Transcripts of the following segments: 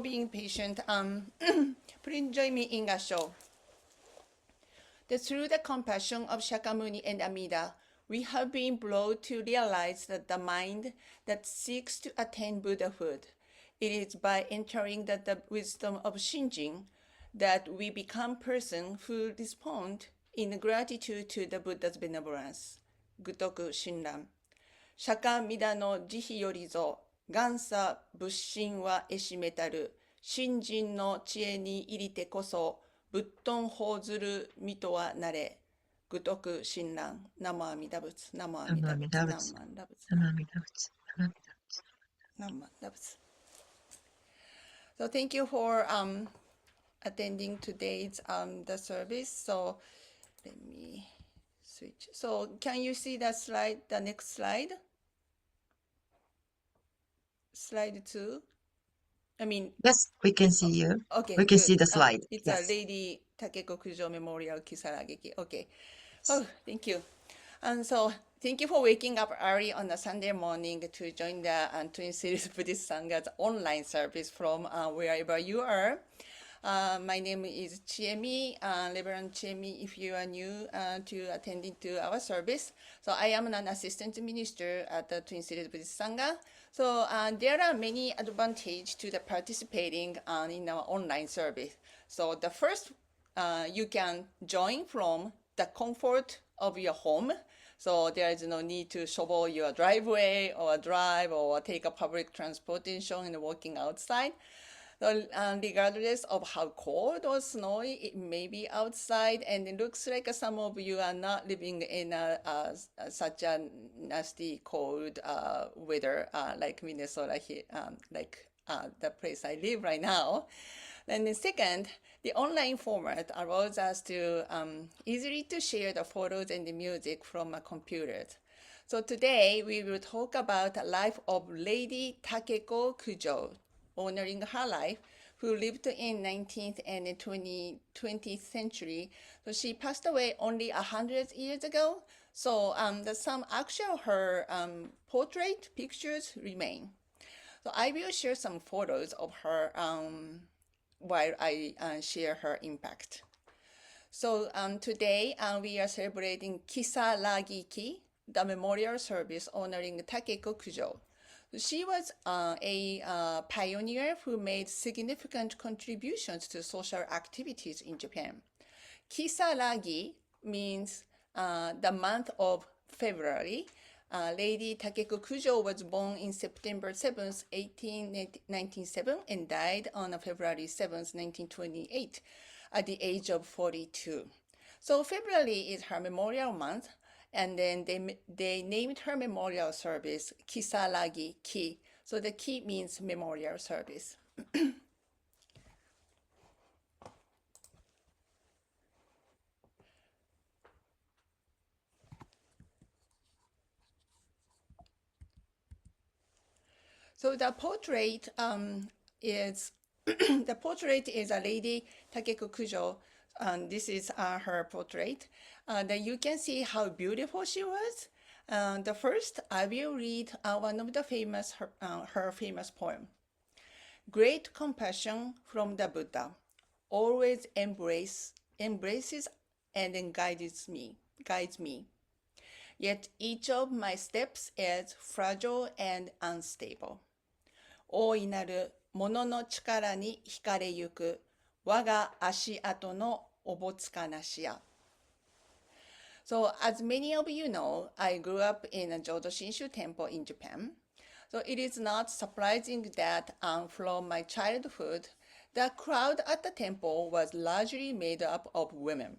Being patient, please join me in a show. That through the compassion of Shakyamuni and Amida, we have been brought to realize that the mind that seeks to attain Buddhahood, it is by entering the wisdom of Shinjin that we become persons who respond in gratitude to the Buddha's benevolence. Gutoku Shinran. 釈迦弥陀の慈悲よりぞ、元佐仏心はえしめたる、信心の知恵に入りてこそ、仏頓法ずる身とはなれ。具徳親鸞、南無阿弥陀仏、南無阿弥陀仏、南無阿弥陀仏、南無阿弥陀仏、南無阿弥陀仏。So thank you for attending today's the service. So let me switch. So can you see the slide, the next slide? Slide 2. I mean, Yes, we can see you. okay, We can good. see the slide. It's Yes. a Lady Takeko Kujo Memorial Kisarageki. Okay. Oh, thank you. And so, thank you for waking up early on a Sunday morning to join the Twin Cities Buddhist Sangha's online service from wherever you are. My name is Chiemi, Reverend Chiemi, if you are new to attending to our service. So I am an assistant minister at the Twin Cities Buddhist Sangha. So there are many advantages to the participating in our online service. So the first, you can join from the comfort of your home. So there is no need to shovel your driveway or drive or take a public transportation and walking outside. So, regardless of how cold or snowy it may be outside, and it looks like some of you are not living in such a nasty cold weather like Minnesota here, the place I live right now. And the second, the online format allows us to easily to share the photos and the music from a computer. So today we will talk about the life of Lady Takeko Kujo, honoring her life, who lived in 19th and 20th century. So she passed away only 100 years ago. So some actual her portrait pictures remain. So I will share some photos of her while I share her impact. So today we are celebrating Kisaragi-ki, the memorial service honoring Takeko Kujo. She was a pioneer who made significant contributions to social activities in Japan. Kisaragi means the month of February. Lady Takeko Kujo was born in September 7th, 1897 and died on February 7th, 1928 at the age of 42. So February is her memorial month, and then they named her memorial service Kisaragi-ki. So the ki means memorial service. So the portrait is the portrait is a Lady Takeko Kujo. This is her portrait. That you can see how beautiful she was. The first, I will read one of the famous her famous poem. Great compassion from the Buddha, always embraces and then guides me. Yet each of my steps is fragile and unstable. 大いなるものの力に惹かれゆく我が足跡のおぼつかなしや。So as many of you know, I grew up in a Jodo Shinshu temple in Japan. So it is not surprising that from my childhood, the crowd at the temple was largely made up of women.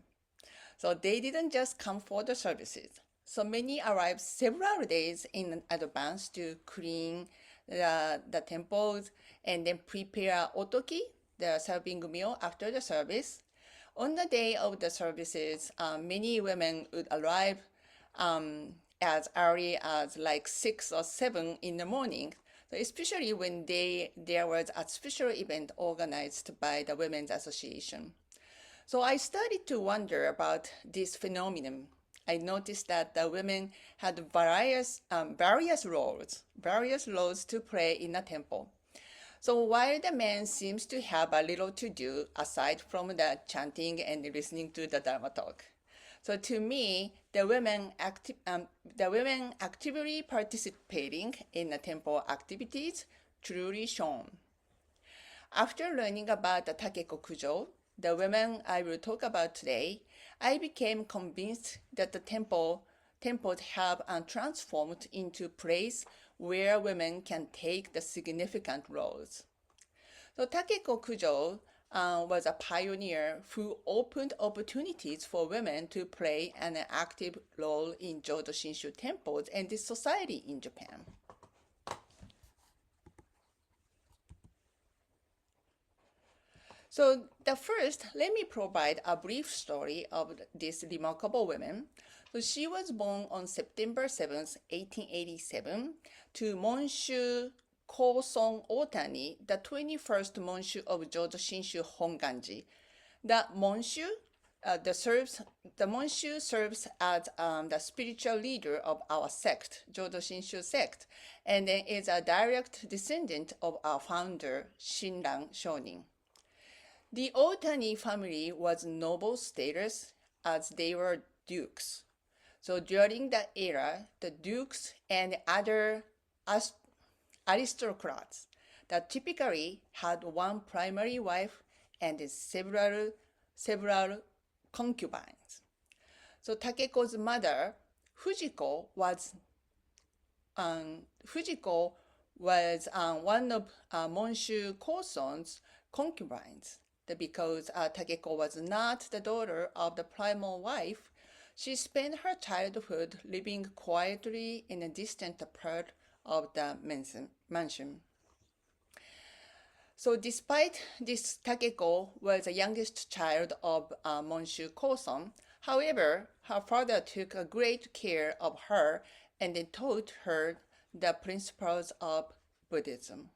So they didn't just come for the services. So many arrived several days in advance to clean the temples and then prepare otoki, the serving meal after the service. On the day of the services, many women would arrive as early as like 6 or 7 in the morning, so especially when there was a special event organized by the Women's Association. So I started to wonder about this phenomenon. I noticed that the women had various roles to play in a temple. So while the man seems to have a little to do aside from the chanting and listening to the Dharma talk. So to me, the women actively participating in the temple activities truly shone. After learning about the Takeko Kujo, the women I will talk about today, I became convinced that the temples have transformed into place where women can take the significant roles. So Takeko Kujo was a pioneer who opened opportunities for women to play an active role in Jodo Shinshu temples and the society in Japan. So first, let me provide a brief story of this remarkable woman. So she was born on September 7th, 1887 to Monshu Kosong Otani, the 21st Monshu of Jodo Shinshu Honganji. The Monshu serves as the spiritual leader of our sect, Jodo Shinshu sect, and then is a direct descendant of our founder, Shinran Shonin. The Otani family was noble status as they were dukes. So during that era, the dukes and other aristocrats that typically had one primary wife and several concubines. So Takeko's mother, Fujiko, was one of Monshu Koson's concubines. Because Takeko was not the daughter of the primal wife, she spent her childhood living quietly in a distant part of the mansion. So despite this, Takeko was the youngest child of Monshu Koson. However, her father took a great care of her and taught her the principles of Buddhism.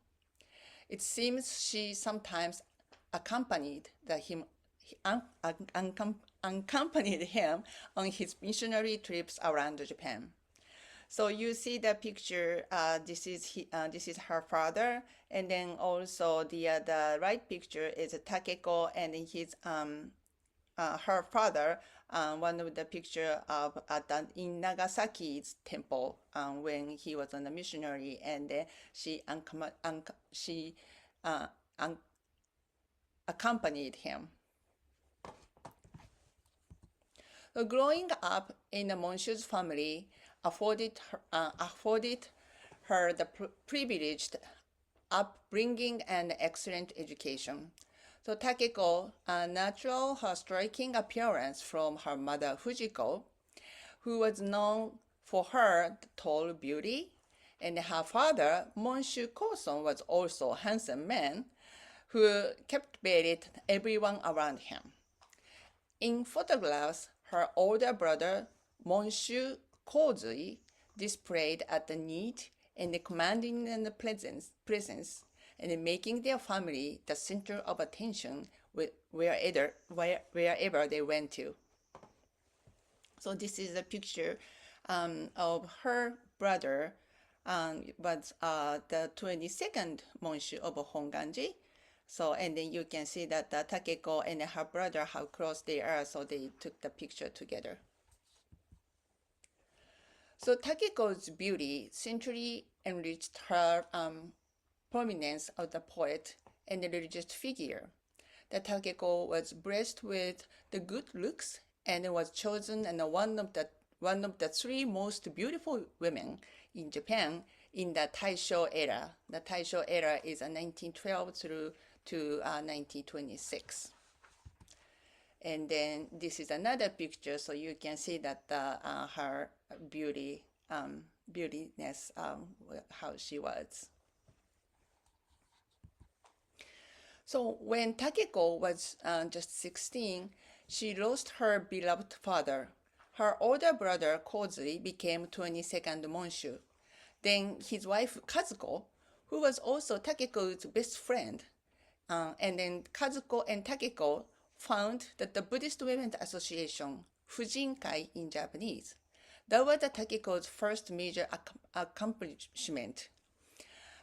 It seems she sometimes accompanied him on his missionary trips around Japan. So you see the picture. This is her father, and then also the right picture is Takeko and his her father. One of the picture of in Nagasaki's temple when he was on a missionary, and she accompanied him. So growing up in the Monshu's family afforded her the privileged upbringing and excellent education. So Takeko naturalized her striking appearance from her mother Fujiko, who was known for her tall beauty, and her father Monshu Koson was also a handsome man who captivated everyone around him. In photographs, her older brother, Monshu Kozui, displayed at the neat and commanding presence and making their family the center of attention wherever they went to. So this is a picture of her brother, was the 22nd Monshu of Honganji. So, and then you can see that Takeko and her brother, how close they are, so they took the picture together. So Takeko's beauty centrally enriched her prominence of the poet and the religious figure. That Takeko was blessed with the good looks and was chosen and one of the three most beautiful women in Japan in the Taisho era. The Taisho era is 1912 through to 1926. And then this is another picture, so you can see that her beautiness, how she was. So when Takeko was just 16, she lost her beloved father. Her older brother Kozui became 22nd Monshu. Then his wife Kazuko, who was also Takeko's best friend, and then Kazuko and Takeko found that the Buddhist Women's Association, Fujinkai in Japanese. That was Takeko's first major accomplishment.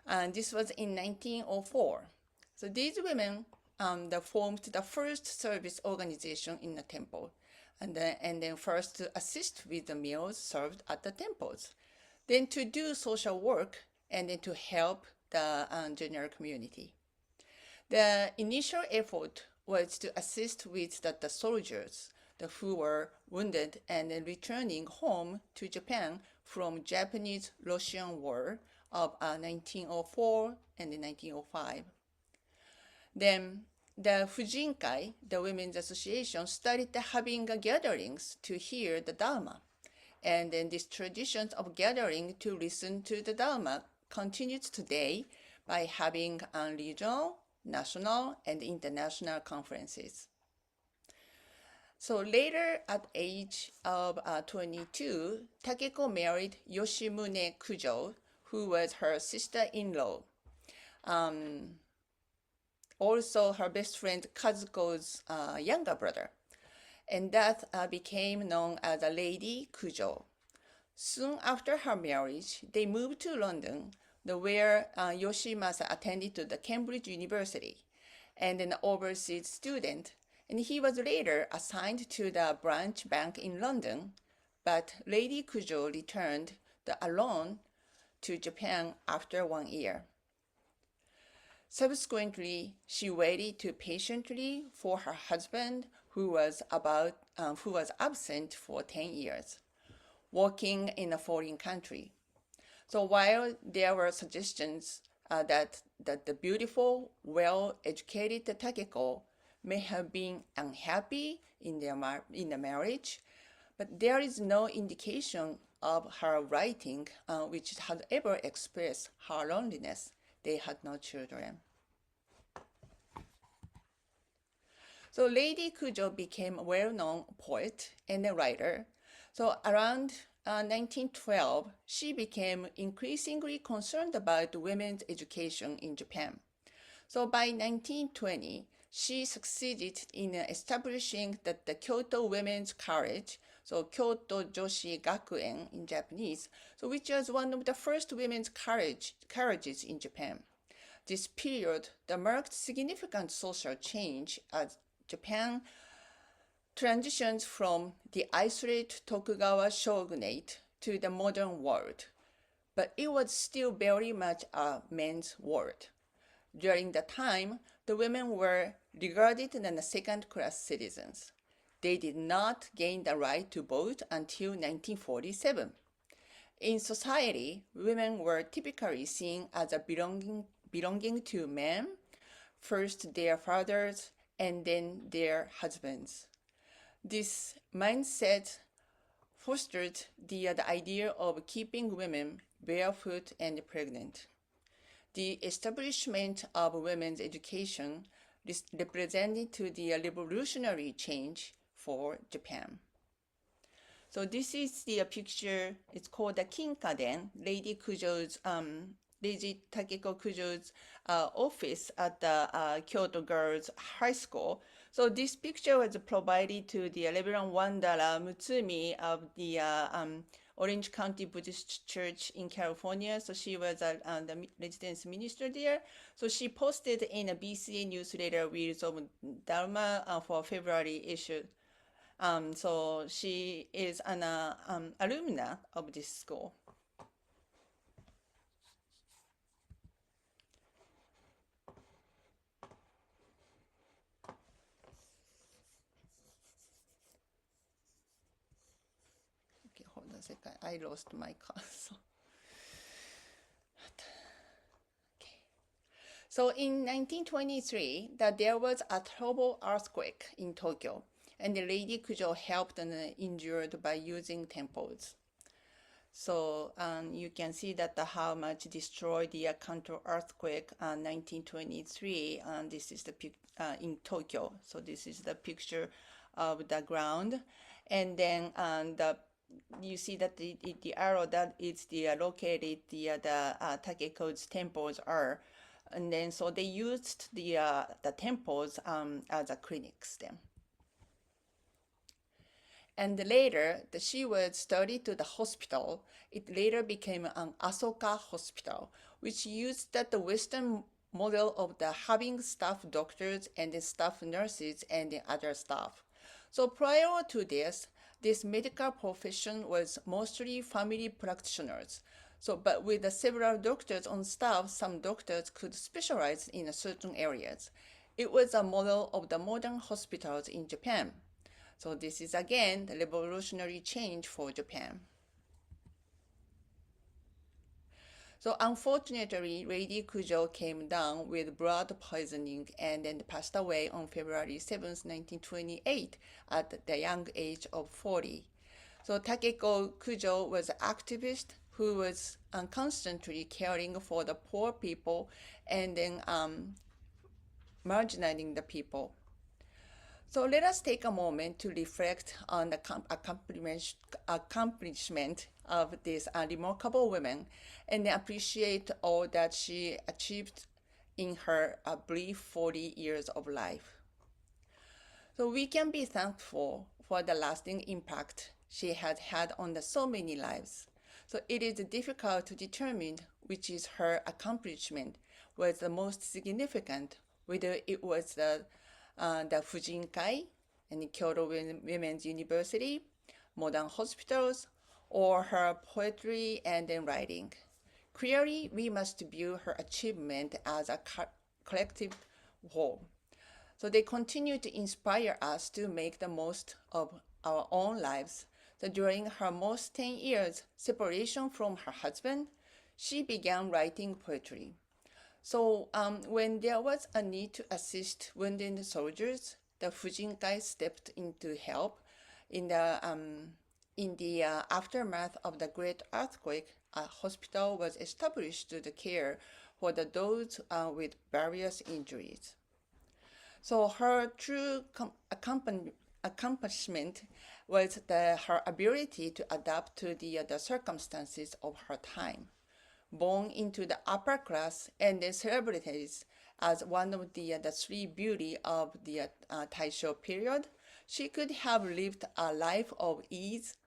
And this was in 1904. So these women formed the first service organization in the temple, and then first to assist with the meals served at the temples, then to do social work, and then to help the general community. The initial effort was to assist with the soldiers who were wounded and then returning home to Japan from Japanese-Russian War of 1904 and 1905. Then the Fujinkai, the Women's Association, started having gatherings to hear the Dharma. And then this tradition of gathering to listen to the Dharma continues today by having regional, national, and international conferences. So later, at age of 22, Takeko married Yoshimune Kujo, who was her sister-in-law. Also her best friend Kazuko's younger brother. And that became known as Lady Kujo. Soon after her marriage, they moved to London, where Yoshimasa attended to the Cambridge University and an overseas student, and he was later assigned to the branch bank in London, but Lady Kujo returned alone to Japan after 1 year. Subsequently, she waited patiently for her husband, who was absent for 10 years, working in a foreign country. So while there were suggestions that the beautiful, well-educated Takeko may have been unhappy in the marriage, but there is no indication of her writing which had ever expressed her loneliness. They had no children. So Lady Kujo became a well-known poet and a writer. So around 1912, she became increasingly concerned about women's education in Japan. So by 1920, she succeeded in establishing the Kyoto Women's College, so Kyoto Joshi Gakuen in Japanese, so which was one of the first women's colleges in Japan. This period marked significant social change as Japan transitions from the isolated Tokugawa shogunate to the modern world, but it was still very much a men's world. During that time, the women were regarded as second-class citizens. They did not gain the right to vote until 1947. In society, women were typically seen as belonging to men, first their fathers and then their husbands. This mindset fostered the idea of keeping women barefoot and pregnant. The establishment of women's education represented the revolutionary change for Japan. So this is the picture. It's called the Kinkaden, Lady Takeko Kujo's office at the Kyoto Girls High School. So this picture was provided to the Reverend Wandara Mutsumi of the Orange County Buddhist Church in California. So she was the residence minister there. So she posted in a BCA newsletter Wheels of Dharma for February issue. So she is an alumna of this school. Okay, hold on a second. I lost my cursor. Okay. So in 1923, there was a terrible earthquake in Tokyo, and the Lady Kujo helped the injured by using temples. So you can see that how much destroyed the Kanto earthquake 1923. This is the in Tokyo. So this is the picture of the ground, and then you see that the arrow that is located the Takeko's temples are, and then so they used the temples as a clinics then. And later, she was studied to the hospital. It later became an Asoka hospital, which used the Western model of the having staff doctors and the staff nurses and the other staff. So prior to this medical profession was mostly family practitioners. So, but with the several doctors on staff, some doctors could specialize in certain areas. It was a model of the modern hospitals in Japan. So this is again the revolutionary change for Japan. So unfortunately, Lady Kujo came down with blood poisoning and then passed away on February 7th, 1928 at the young age of 40. So Takeko Kujo was an activist who was constantly caring for the poor people and then marginalizing the people. So let us take a moment to reflect on the accomplishment of this remarkable woman and appreciate all that she achieved in her brief 40 years of life. So we can be thankful for the lasting impact she has had on so many lives. So it is difficult to determine which is her accomplishment was the most significant, whether it was the Fujinkai and Kyoto Women's University, modern hospitals, or her poetry and then writing. Clearly, we must view her achievement as a collective whole. So they continue to inspire us to make the most of our own lives. So during her most 10 years separation from her husband, she began writing poetry. So when there was a need to assist wounded soldiers, the Fujinkai stepped in to help. In the aftermath of the Great Earthquake, a hospital was established to the care for those with various injuries. So her true accomplishment was her ability to adapt to the circumstances of her time. Born into the upper class and then celebrated as one of the three beauty of the Taisho period, she could have lived a life of ease.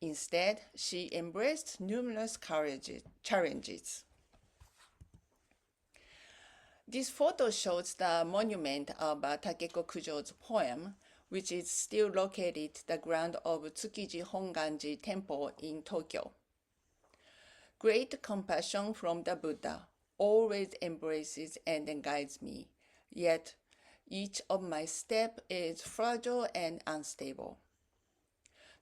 Instead, she embraced numerous challenges. This photo shows the monument of Takeko Kujo's poem, which is still located the ground of Tsukiji Honganji Temple in Tokyo. Great compassion from the Buddha always embraces and guides me, yet each of my steps is fragile and unstable.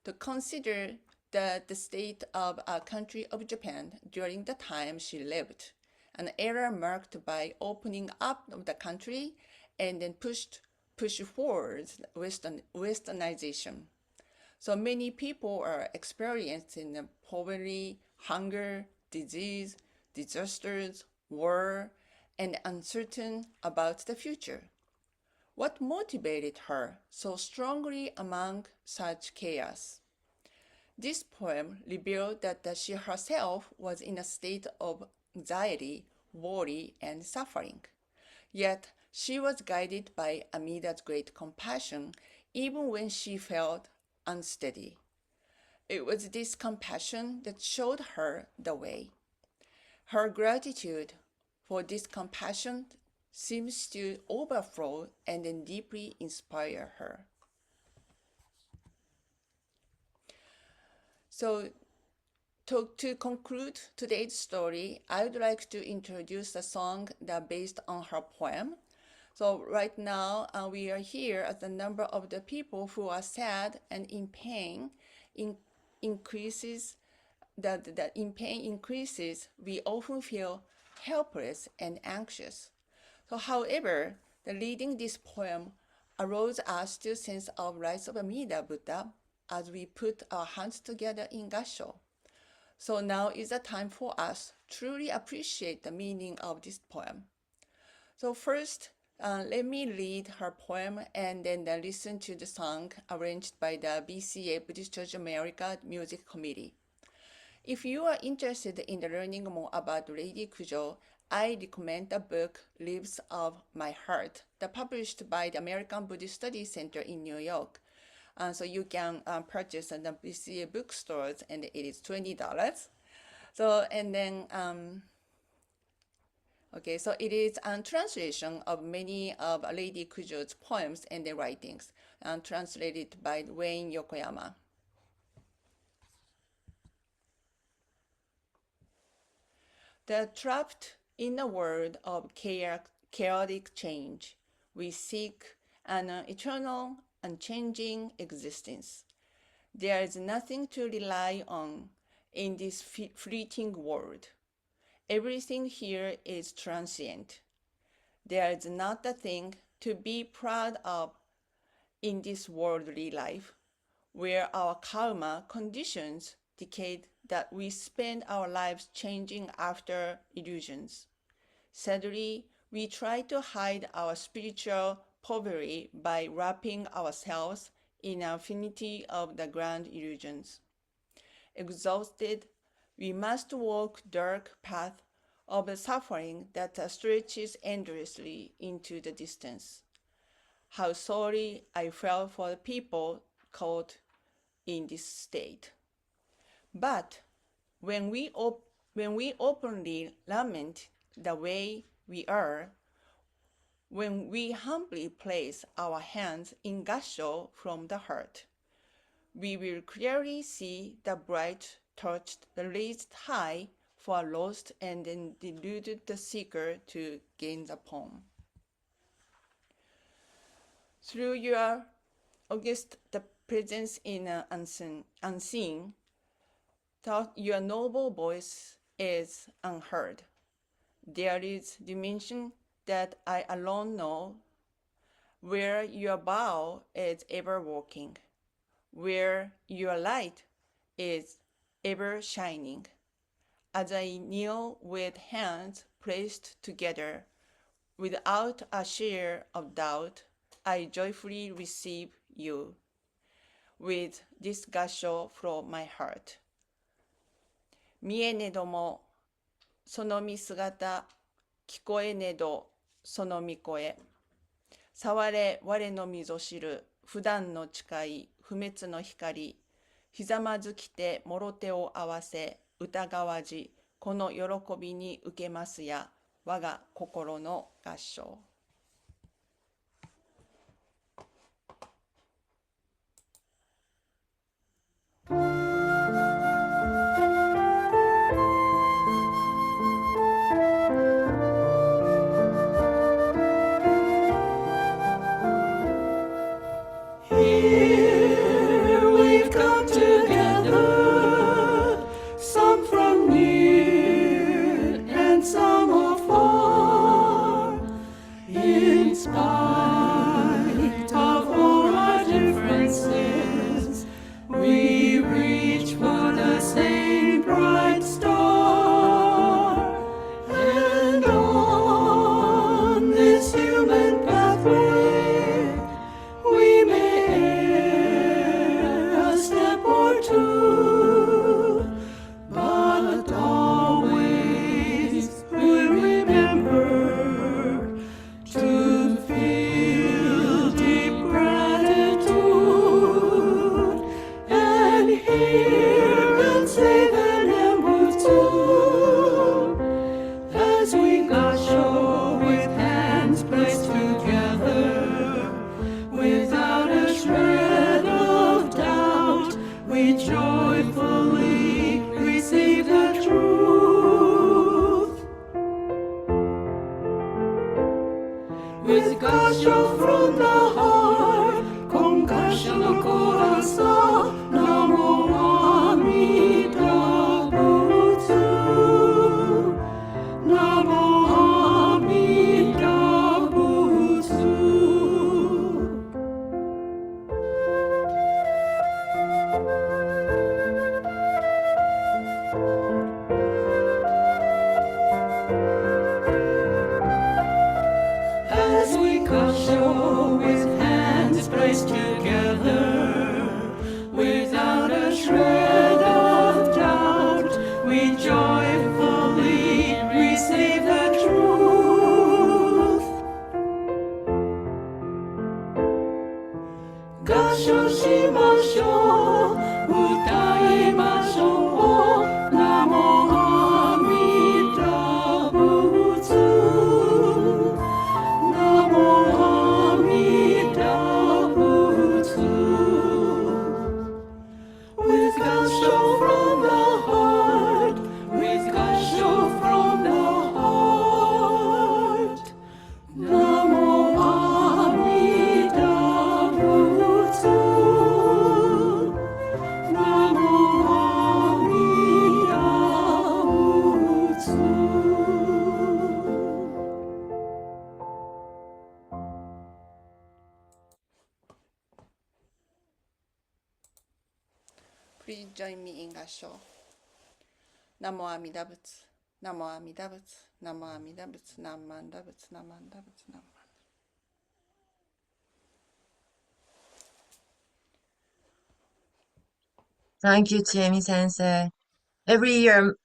To consider the state of a country of Japan during the time she lived, an era marked by opening up of the country and then push forward westernization. So many people are experiencing poverty, hunger, disease, disasters, war, and uncertain about the future. What motivated her so strongly among such chaos? This poem revealed that she herself was in a state of anxiety, worry, and suffering. Yet she was guided by Amida's great compassion even when she felt unsteady. It was this compassion that showed her the way. Her gratitude for this compassion seems to overflow and then deeply inspire her. So to conclude today's story, I would like to introduce a song that based on her poem. So right now, we are here as the number of the people who are sad and in pain increases. That in pain increases, we often feel helpless and anxious. So, however, the reading this poem aroused us to sense of rise of Amida Buddha as we put our hands together in Gasho. So now is the time for us to truly appreciate the meaning of this poem. So first, let me read her poem and then listen to the song arranged by the BCA Buddhist Church America Music Committee. If you are interested in learning more about Lady Kujo, I recommend the book Leaves of My Heart, published by the American Buddhist Studies Center in New York. So you can purchase at the BCA bookstores, and it is $20. So and then okay, so it is a translation of many of Lady Kujo's poems and their writings, translated by Wayne Yokoyama. Trapped in a world of chaotic change, we seek an eternal, unchanging existence. There is nothing to rely on in this fleeting world. Everything here is transient. There is not a thing to be proud of in this worldly life, where our karma conditions dictate that we spend our lives changing after illusions. Sadly, we try to hide our spiritual poverty by wrapping ourselves in infinity of the grand illusions. Exhausted, we must walk dark path of suffering that stretches endlessly into the distance. How sorry I felt for the people caught in this state. But when we openly lament the way we are, when we humbly place our hands in gasho from the heart, we will clearly see the bright torch raised high for a lost and then deluded the seeker to gain the palm. Through your august the presence in unseen, thought your noble voice is unheard. There is dimension that I alone know, where your bow is ever walking, where your light is ever shining. As I kneel with hands placed together, without a share of doubt, I joyfully receive you with this gasho from my heart. 見えねどもその見姿、聞こえねどその見声。触れ我のみぞ知る、普段の誓い、不滅の光。ひざまずきてもろ手を合わせ、疑わじ、この喜びに受けますや、我が心の合唱。As we come show 合唱しましょう歌いましょうナモアミダ仏ナモアミダ仏 With gospel from the heart With gospel from the heart Namo Amida Butsu Namo Amida Butsu Please join me in Gasho. Namo Amida Butsu Namo Amida Butsu Namo Amida Butsu Namo Amida Butsu Namo Amida Butsu Namo Thank you, Chiemi Sensei. Every year